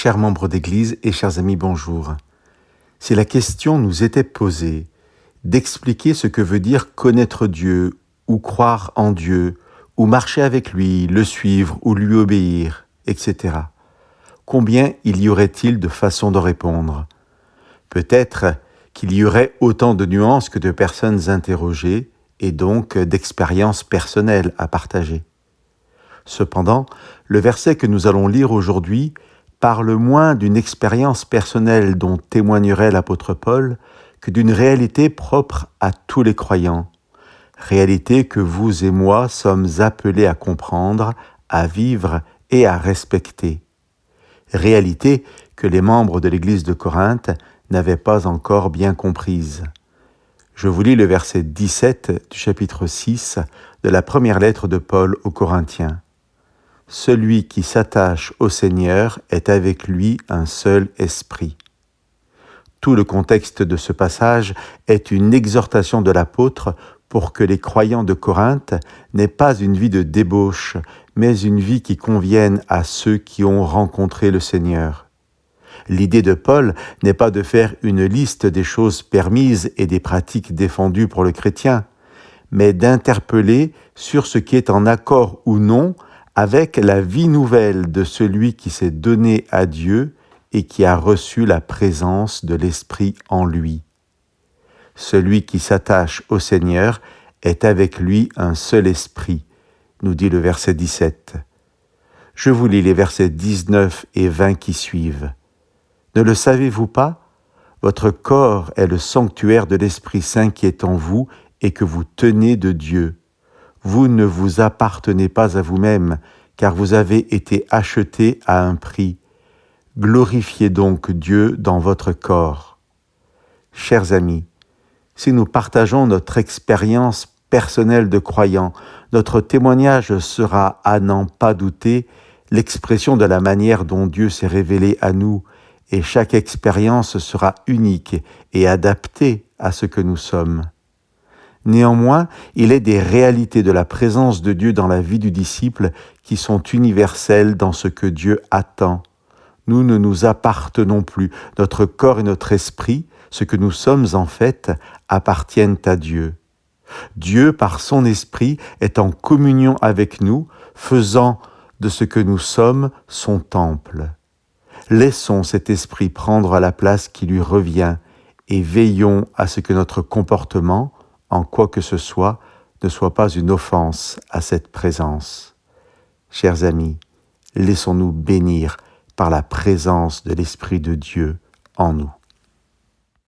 Chers membres d'Église et chers amis, bonjour. Si la question nous était posée d'expliquer ce que veut dire connaître Dieu, ou croire en Dieu, ou marcher avec lui, le suivre ou lui obéir, etc., combien il y aurait-il de façons de répondre ? Peut-être qu'il y aurait autant de nuances que de personnes interrogées et donc d'expériences personnelles à partager. Cependant, le verset que nous allons lire aujourd'hui parle moins d'une expérience personnelle dont témoignerait l'apôtre Paul que d'une réalité propre à tous les croyants, réalité que vous et moi sommes appelés à comprendre, à vivre et à respecter. Réalité que les membres de l'Église de Corinthe n'avaient pas encore bien comprise. Je vous lis le verset 17 du chapitre 6 de la première lettre de Paul aux Corinthiens. « Celui qui s'attache au Seigneur est avec lui un seul esprit. » Tout le contexte de ce passage est une exhortation de l'apôtre pour que les croyants de Corinthe n'aient pas une vie de débauche, mais une vie qui convienne à ceux qui ont rencontré le Seigneur. L'idée de Paul n'est pas de faire une liste des choses permises et des pratiques défendues pour le chrétien, mais d'interpeller sur ce qui est en accord ou non avec la vie nouvelle de celui qui s'est donné à Dieu et qui a reçu la présence de l'Esprit en lui. Celui qui s'attache au Seigneur est avec lui un seul esprit, nous dit le verset 17. Je vous lis les versets 19 et 20 qui suivent. Ne le savez-vous pas ? Votre corps est le sanctuaire de l'Esprit Saint qui est en vous et que vous tenez de Dieu. Vous ne vous appartenez pas à vous-même, car vous avez été achetés à un prix. Glorifiez donc Dieu dans votre corps. Chers amis, si nous partageons notre expérience personnelle de croyant, notre témoignage sera, à n'en pas douter, l'expression de la manière dont Dieu s'est révélé à nous, et chaque expérience sera unique et adaptée à ce que nous sommes. Néanmoins, il est des réalités de la présence de Dieu dans la vie du disciple qui sont universelles dans ce que Dieu attend. Nous ne nous appartenons plus. Notre corps et notre esprit, ce que nous sommes en fait, appartiennent à Dieu. Dieu, par son esprit, est en communion avec nous, faisant de ce que nous sommes son temple. Laissons cet esprit prendre la place qui lui revient et veillons à ce que notre comportement, en quoi que ce soit, ne soit pas une offense à cette présence. Chers amis, laissons-nous bénir par la présence de l'Esprit de Dieu en nous.